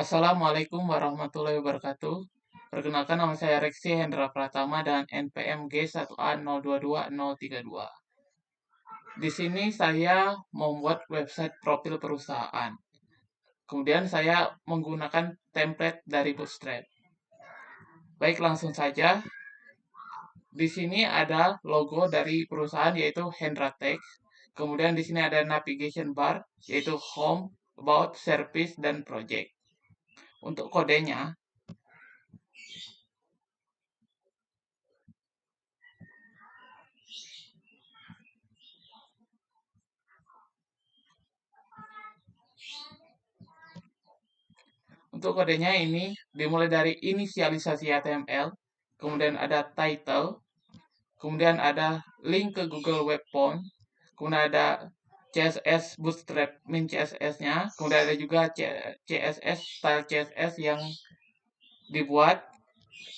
Assalamualaikum warahmatullahi wabarakatuh. Perkenalkan nama saya Reksi Hendra Pratama dan NPM G1A022032. Di sini saya membuat website profil perusahaan. Kemudian saya menggunakan template dari Bootstrap. Baik, langsung saja. Di sini ada logo dari perusahaan yaitu Hendra Tech. Kemudian di sini ada navigation bar yaitu home, about, service, dan project. Untuk kodenya, ini dimulai dari inisialisasi HTML, kemudian ada title, kemudian ada link ke Google Web Form, kemudian ada CSS Bootstrap min CSS-nya, kemudian ada juga CSS style CSS yang dibuat.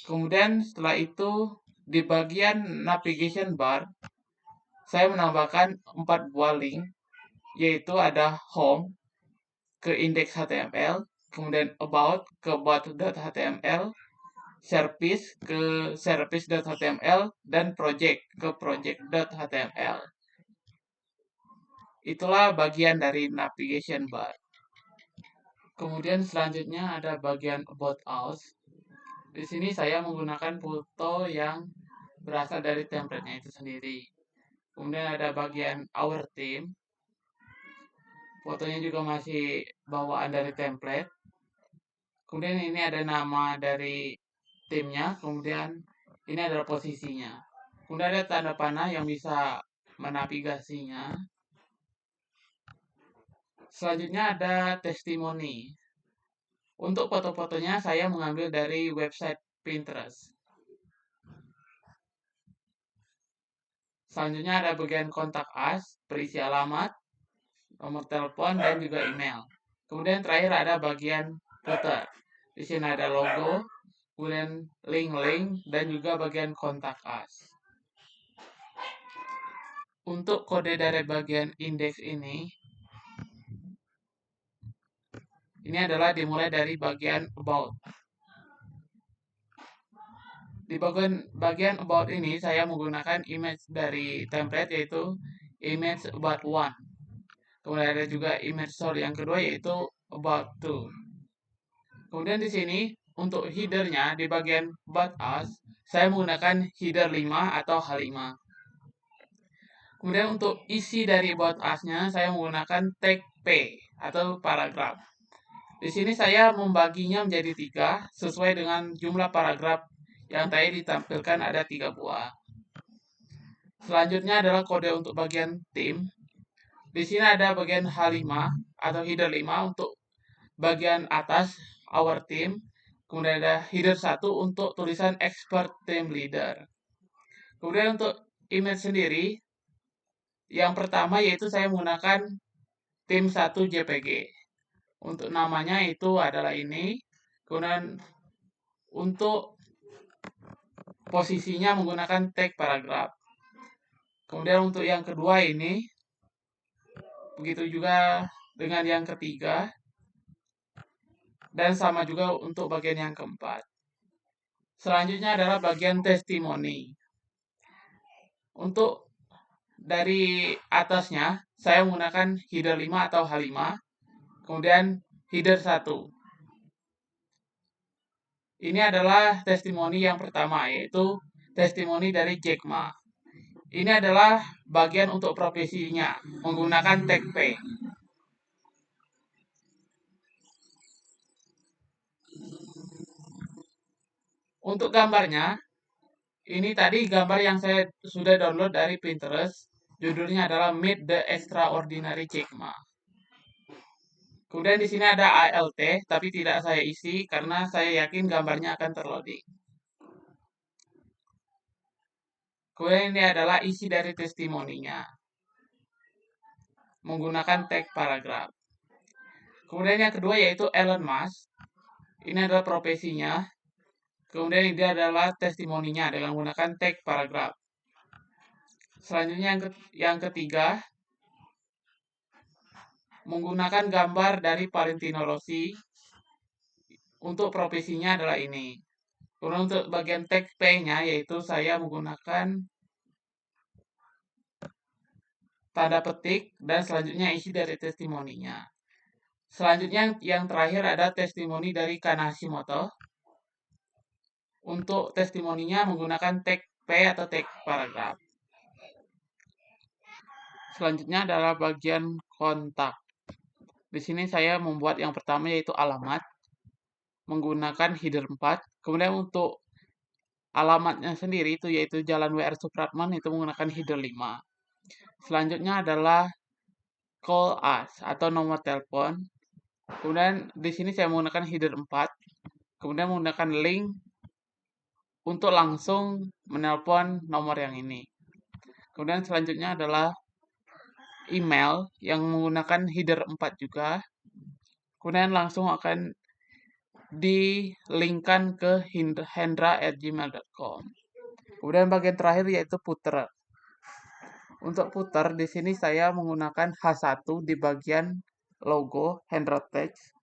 Kemudian setelah itu di bagian navigation bar saya menambahkan 4 buah link, yaitu ada home ke index HTML, kemudian about ke about.html, service ke service.html, dan project ke project.html. Itulah bagian dari navigation bar. Kemudian selanjutnya ada bagian about us. Di sini saya menggunakan foto yang berasal dari template-nya itu sendiri. Kemudian ada bagian our team. Fotonya juga masih bawaan dari template. Kemudian ini ada nama dari timnya, kemudian ini adalah posisinya. Kemudian ada tanda panah yang bisa menavigasinya. Selanjutnya ada testimoni. Untuk foto-fotonya saya mengambil dari website Pinterest. Selanjutnya ada bagian kontak us, berisi alamat, nomor telepon, dan juga email. Kemudian terakhir ada bagian footer. Di sini ada logo, kemudian link-link, dan juga bagian kontak us. Untuk kode dari bagian indeks ini adalah dimulai dari bagian about. Di bagian about ini saya menggunakan image dari template yaitu image about one. Kemudian ada juga image source yang kedua yaitu about two. Kemudian di sini untuk headernya di bagian about us saya menggunakan header 5 atau H5. Kemudian untuk isi dari about us-nya saya menggunakan tag P atau paragraf. Di sini saya membaginya menjadi 3 sesuai dengan jumlah paragraf yang tadi ditampilkan ada 3 buah. Selanjutnya adalah kode untuk bagian tim. Di sini ada bagian H5 atau header 5 untuk bagian atas our team. Kemudian ada header 1 untuk tulisan expert team leader. Kemudian untuk image sendiri, yang pertama yaitu saya menggunakan tim 1 JPG. Untuk namanya itu adalah ini. Kemudian untuk posisinya menggunakan tag paragraf. Kemudian untuk yang kedua ini, begitu juga dengan yang ketiga, dan sama juga untuk bagian yang keempat. Selanjutnya adalah bagian testimoni. Untuk dari atasnya, saya menggunakan header 5 atau H5, kemudian header 1. Ini adalah testimoni yang pertama, yaitu testimoni dari Jack Ma. Ini adalah bagian untuk profesinya, menggunakan tag P. Untuk gambarnya, ini tadi gambar yang saya sudah download dari Pinterest. Judulnya adalah Meet the Extraordinary Jack Ma. Kemudian di sini ada ALT, tapi tidak saya isi karena saya yakin gambarnya akan terloading. Kemudian ini adalah isi dari testimoninya, menggunakan tag paragraf. Kemudian yang kedua yaitu Elon Musk. Ini adalah profesinya. Kemudian ini adalah testimoninya dengan menggunakan tag paragraf. Selanjutnya yang ketiga, menggunakan gambar dari Valentino Rossi. untuk profesinya adalah ini. Kemudian untuk bagian tag P-nya yaitu saya menggunakan tanda petik dan selanjutnya isi dari testimoninya. Selanjutnya yang terakhir ada testimoni dari Kana Hashimoto. Untuk testimoninya menggunakan tag P atau tag paragraf. Selanjutnya adalah bagian kontak. Di sini saya membuat yang pertama yaitu alamat menggunakan header 4. Kemudian untuk alamatnya sendiri itu yaitu Jalan WR Supratman itu menggunakan header 5. Selanjutnya adalah call us atau nomor telepon. Kemudian di sini saya menggunakan header 4. Kemudian menggunakan link untuk langsung menelpon nomor yang ini. Kemudian selanjutnya adalah email yang menggunakan header 4 juga. Kemudian langsung akan di-linkkan ke hendra@gmail.com. Kemudian bagian terakhir yaitu footer. Untuk footer di sini saya menggunakan H1 di bagian logo Hendra Text.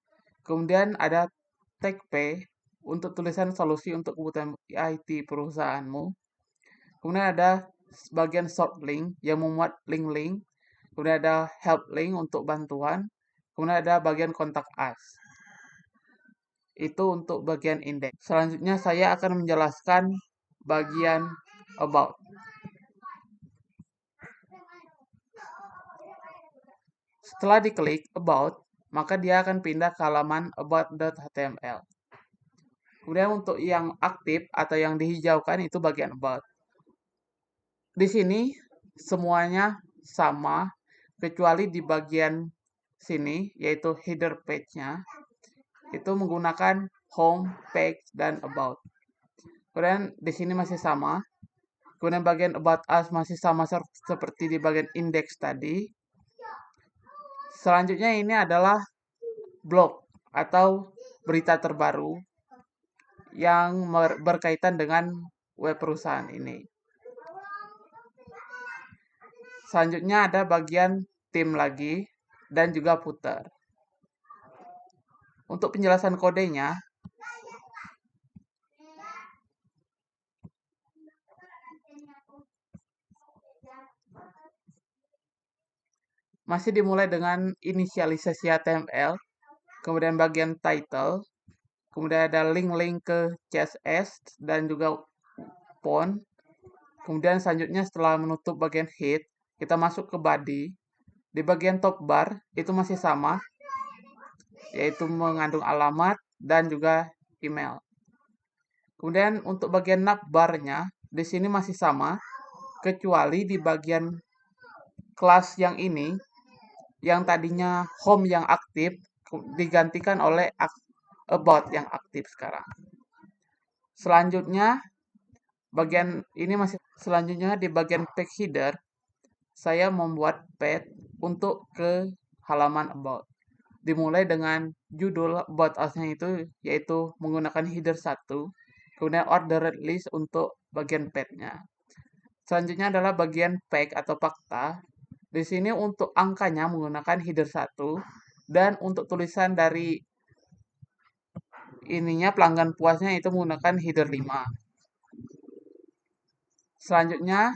Kemudian ada tag P untuk tulisan solusi untuk kebutuhan IT perusahaanmu. Kemudian ada bagian short link yang memuat link-link. Kemudian ada help link untuk bantuan. Kemudian ada bagian kontak us. Itu untuk bagian indeks. Selanjutnya saya akan menjelaskan bagian about. Setelah diklik about, maka dia akan pindah ke halaman about.html. Kemudian untuk yang aktif atau yang dihijaukan itu bagian about. Di sini semuanya sama kecuali di bagian sini yaitu header page-nya itu menggunakan home, page, dan about. Kemudian di sini masih sama. Kemudian bagian about us masih sama seperti di bagian index tadi. Selanjutnya ini adalah blog atau berita terbaru yang berkaitan dengan web perusahaan ini. Selanjutnya ada bagian tim lagi dan juga footer. Untuk penjelasan kodenya, masih dimulai dengan inisialisasi HTML, kemudian bagian title, kemudian ada link-link ke CSS dan juga font. Kemudian selanjutnya setelah menutup bagian head, kita masuk ke body. Di bagian top bar itu masih sama, yaitu mengandung alamat dan juga email. Kemudian untuk bagian navbarnya di sini masih sama, kecuali di bagian kelas yang ini, yang tadinya home yang aktif digantikan oleh about yang aktif sekarang. Selanjutnya bagian ini masih selanjutnya di bagian page header saya membuat path untuk ke halaman about. Dimulai dengan judul about us-nya itu yaitu menggunakan header 1, kemudian ordered list untuk bagian path-nya. Selanjutnya adalah bagian fact atau fakta. Di sini untuk angkanya menggunakan header 1 dan untuk tulisan dari ininya pelanggan puasnya itu menggunakan header 5. Selanjutnya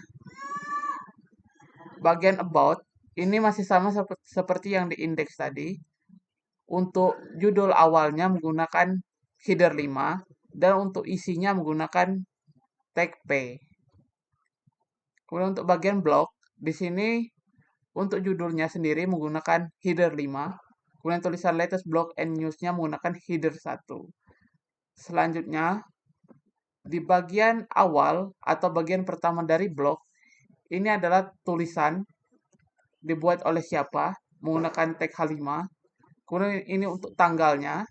bagian about ini masih sama seperti yang di index tadi. Untuk judul awalnya menggunakan header 5 dan untuk isinya menggunakan tag P. Kemudian untuk bagian blog di sini untuk judulnya sendiri menggunakan header 5. Kemudian tulisan latest blog and news-nya menggunakan header 1. Selanjutnya di bagian awal atau bagian pertama dari blog ini adalah tulisan dibuat oleh siapa menggunakan tag H5. Kemudian ini untuk tanggalnya.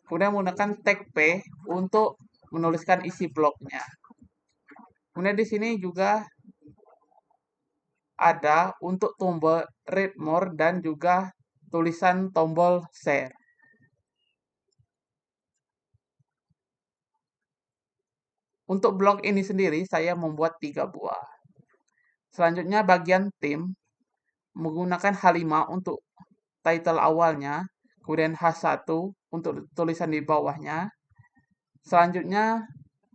Kemudian menggunakan tag P untuk menuliskan isi blognya. Kemudian di sini juga ada untuk tombol read more dan juga tulisan tombol share. Untuk blog ini sendiri saya membuat 3 buah. Selanjutnya bagian tim menggunakan H5 untuk title awalnya, kemudian H1 untuk tulisan di bawahnya. Selanjutnya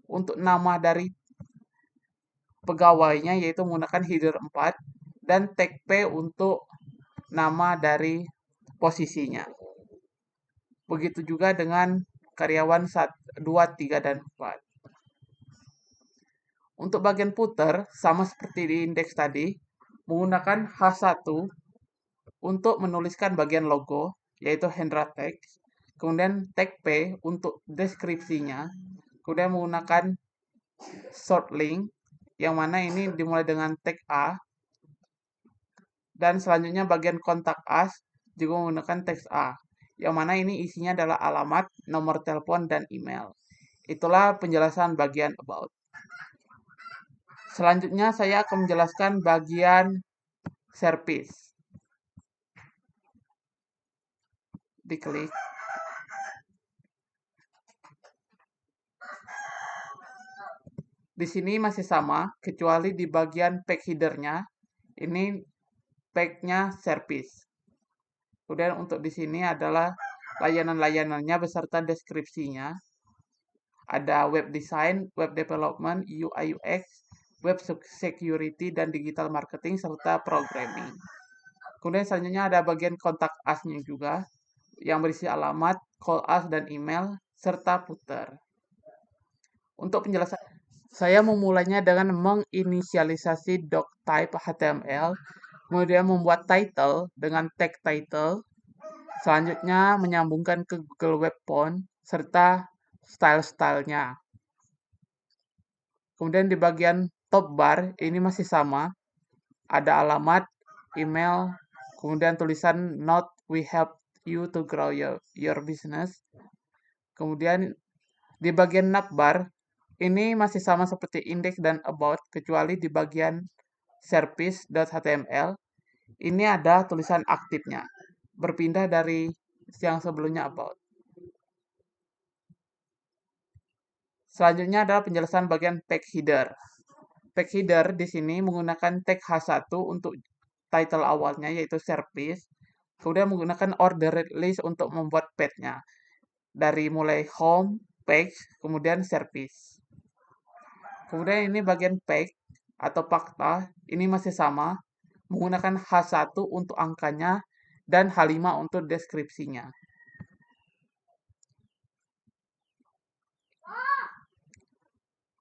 untuk nama dari pegawainya yaitu menggunakan header 4 dan tag P untuk nama dari posisinya. Begitu juga dengan karyawan 2, 3, dan 4. Untuk bagian footer, sama seperti di indeks tadi, menggunakan H1 untuk menuliskan bagian logo, yaitu Hendra Text. Kemudian tag P untuk deskripsinya. Kemudian menggunakan short link, yang mana ini dimulai dengan tag A. Dan selanjutnya bagian kontak us juga menggunakan teks A, yang mana ini isinya adalah alamat, nomor telepon, dan email. Itulah penjelasan bagian about. Selanjutnya saya akan menjelaskan bagian service. Diklik. Di sini masih sama, kecuali di bagian page header-nya, ini page-nya service. Kemudian untuk di sini adalah layanan-layanannya beserta deskripsinya. Ada web design, web development, UI UX, web security, dan digital marketing, serta programming. Kemudian selanjutnya ada bagian kontak us-nya juga, yang berisi alamat, call us, dan email, serta footer. Untuk penjelasan, saya memulainya dengan menginisialisasi doctype HTML, kemudian membuat title dengan tag title, selanjutnya menyambungkan ke Google Web Font, serta style-stylenya. Kemudian di bagian top bar, ini masih sama, ada alamat, email, kemudian tulisan note we help you to grow your business. Kemudian di bagian navbar, ini masih sama seperti index dan about, kecuali di bagian service.html, ini ada tulisan aktifnya, berpindah dari yang sebelumnya about. Selanjutnya adalah penjelasan bagian page header. Page header di sini menggunakan tag H1 untuk title awalnya yaitu service, kemudian menggunakan ordered list untuk membuat page-nya. Dari mulai home, page, kemudian service. Kemudian ini bagian page atau fakta, ini masih sama, menggunakan H1 untuk angkanya dan H5 untuk deskripsinya.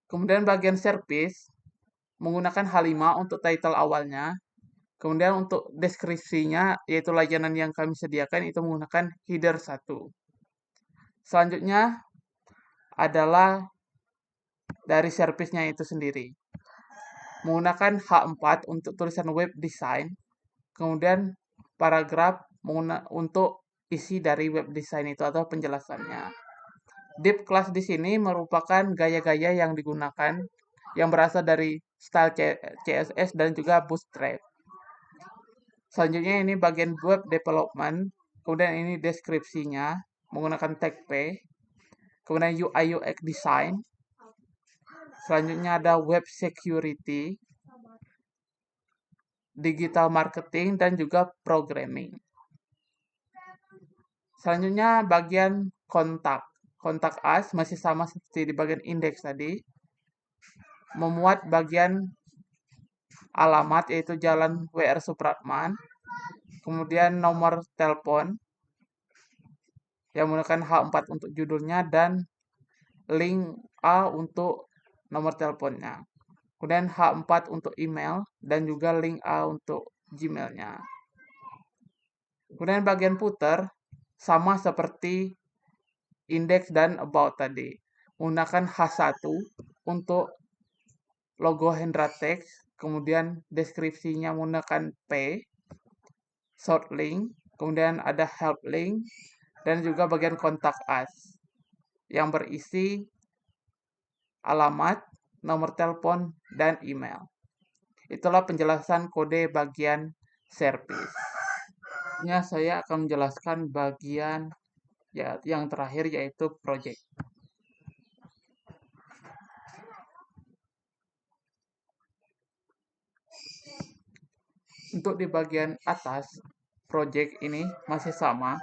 Kemudian bagian service, menggunakan H5 untuk title awalnya, kemudian untuk deskripsinya, yaitu layanan yang kami sediakan, itu menggunakan header 1. Selanjutnya adalah dari service-nya itu sendiri. Menggunakan H4 untuk tulisan web design, kemudian paragraf untuk isi dari web design itu atau penjelasannya. Div class di sini merupakan gaya-gaya yang digunakan yang berasal dari style CSS dan juga Bootstrap. Selanjutnya ini bagian web development, kemudian ini deskripsinya menggunakan tag P, kemudian UI UX design, selanjutnya ada web security, digital marketing, dan juga programming. Selanjutnya bagian kontak. Kontak us masih sama seperti di bagian indeks tadi. Memuat bagian alamat yaitu Jalan WR Supratman, kemudian nomor telepon yang menggunakan H4 untuk judulnya dan link A untuk nomor teleponnya. Kemudian H4 untuk email dan juga link A untuk Gmailnya. Kemudian bagian footer sama seperti index dan about tadi. Menggunakan H1 untuk logo Hendra Text, kemudian deskripsinya menggunakan P, short link, kemudian ada help link, dan juga bagian kontak us yang berisi alamat, nomor telepon, dan email. Itulah penjelasan kode bagian service. Saya akan menjelaskan bagian yang terakhir yaitu project. Untuk di bagian atas, project ini masih sama.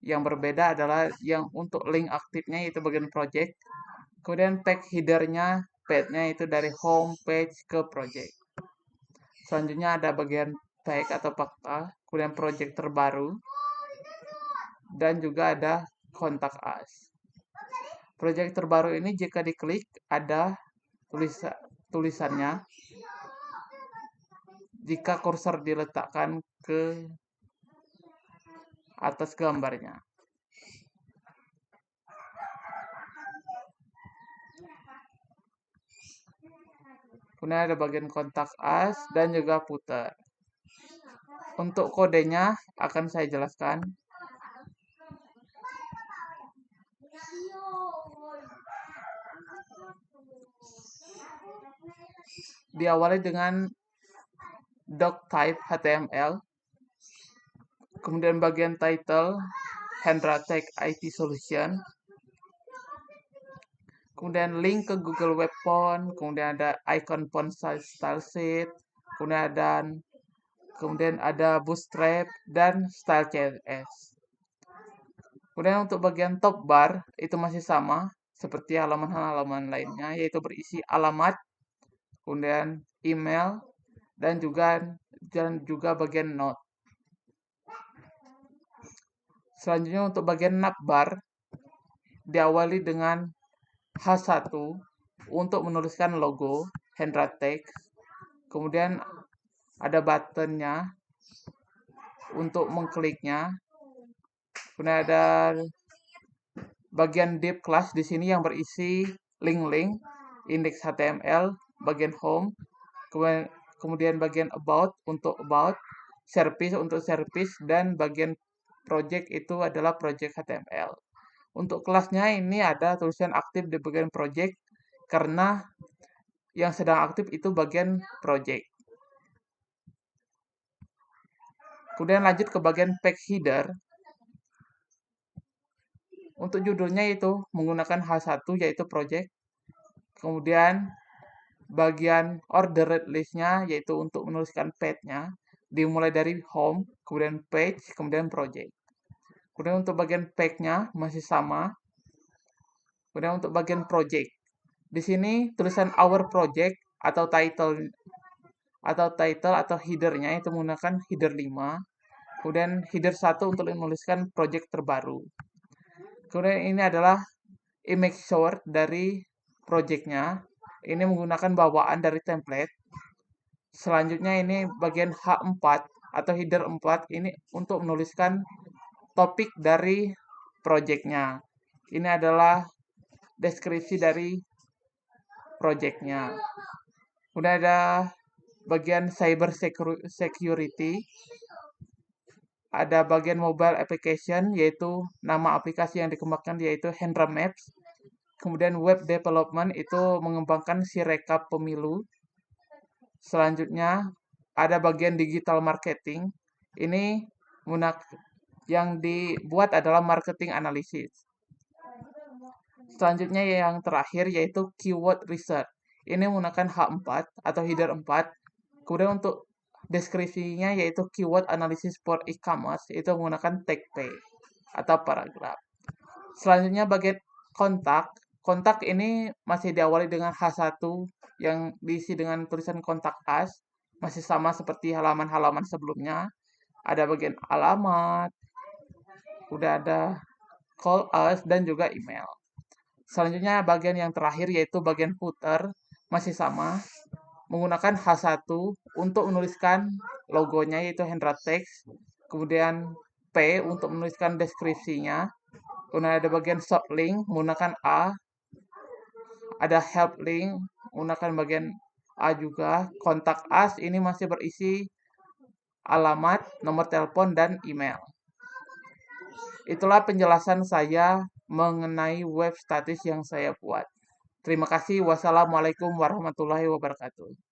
Yang berbeda adalah yang untuk link aktifnya itu bagian project. Kemudian page header-nya, page-nya itu dari home page ke project. Selanjutnya ada bagian tag atau fakta, kemudian project terbaru, dan juga ada kontak us. Project terbaru ini jika diklik ada tulisannya. Jika kursor diletakkan ke atas gambarnya. Kemudian ada bagian kontak us dan juga footer. Untuk kodenya akan saya jelaskan. Diawali dengan doctype HTML, kemudian bagian title Hendra Tech IT Solution, kemudian link ke Google Web Font, kemudian ada icon font size style sheet, kemudian ada Bootstrap dan style CSS. Kemudian untuk bagian top bar itu masih sama seperti halaman-halaman lainnya, yaitu berisi alamat, kemudian email, dan juga bagian note. Selanjutnya untuk bagian navbar diawali dengan H1 untuk menuliskan logo Hendra Tech. Kemudian ada buttonnya untuk mengkliknya. Kemudian ada bagian div class di sini yang berisi link-link, index HTML, bagian home, kemudian bagian about untuk about, service untuk service, dan bagian project itu adalah project HTML. Untuk kelasnya ini ada tulisan aktif di bagian project karena yang sedang aktif itu bagian project. Kemudian lanjut ke bagian page header. Untuk judulnya itu menggunakan H1 yaitu project. Kemudian bagian ordered list-nya yaitu untuk menuliskan page-nya dimulai dari home, kemudian page, kemudian project. Kemudian untuk bagian page-nya masih sama. Kemudian untuk bagian project. Di sini tulisan our project atau title atau header-nya itu menggunakan header 5. Kemudian header 1 untuk menuliskan project terbaru. Kemudian ini adalah image source dari project-nya. Ini menggunakan bawaan dari template. Selanjutnya ini bagian H4 atau header 4 ini untuk menuliskan topik dari project-nya. Ini adalah deskripsi dari project-nya. Kemudian ada bagian cyber security. Ada bagian mobile application yaitu nama aplikasi yang dikembangkan yaitu Hendra Maps. Kemudian web development itu mengembangkan Sirekap pemilu. Selanjutnya ada bagian digital marketing. Ini yang dibuat adalah marketing analysis. Selanjutnya yang terakhir yaitu keyword research. Ini menggunakan H4 atau header 4. Kemudian untuk deskripsinya yaitu keyword analysis for e-commerce itu menggunakan tag P atau paragraf. Selanjutnya bagian kontak. Kontak ini masih diawali dengan H1 yang diisi dengan tulisan kontak us. Masih sama seperti halaman-halaman sebelumnya. Ada bagian alamat, udah ada call us, dan juga email. Selanjutnya bagian yang terakhir yaitu bagian footer. Masih sama. Menggunakan H1 untuk menuliskan logonya yaitu Hendra Text. Kemudian P untuk menuliskan deskripsinya. Kemudian ada bagian short link menggunakan A. Ada help link menggunakan bagian A juga. Kontak us ini masih berisi alamat, nomor telepon, dan email. Itulah penjelasan saya mengenai web statis yang saya buat. Terima kasih. Wassalamualaikum warahmatullahi wabarakatuh.